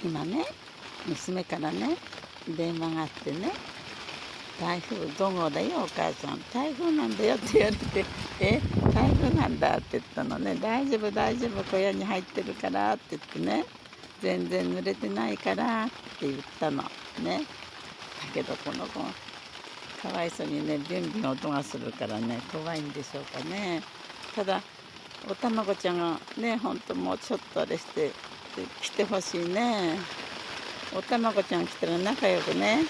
今ね、娘からね、電話があってね、台風5号だよお母さん、台風なんだよって言われて、台風なんだって言ったのね。大丈夫大丈夫、小屋に入ってるからって言ってね、全然濡れてないからって言ったのね。だけどこの子かわいそうにね、ビュンビュン音がするからね、怖いんでしょうかね。ただおたまごちゃんがね、ほんともうちょっとあれして来てほしいね。おたまごちゃん来たら仲良くね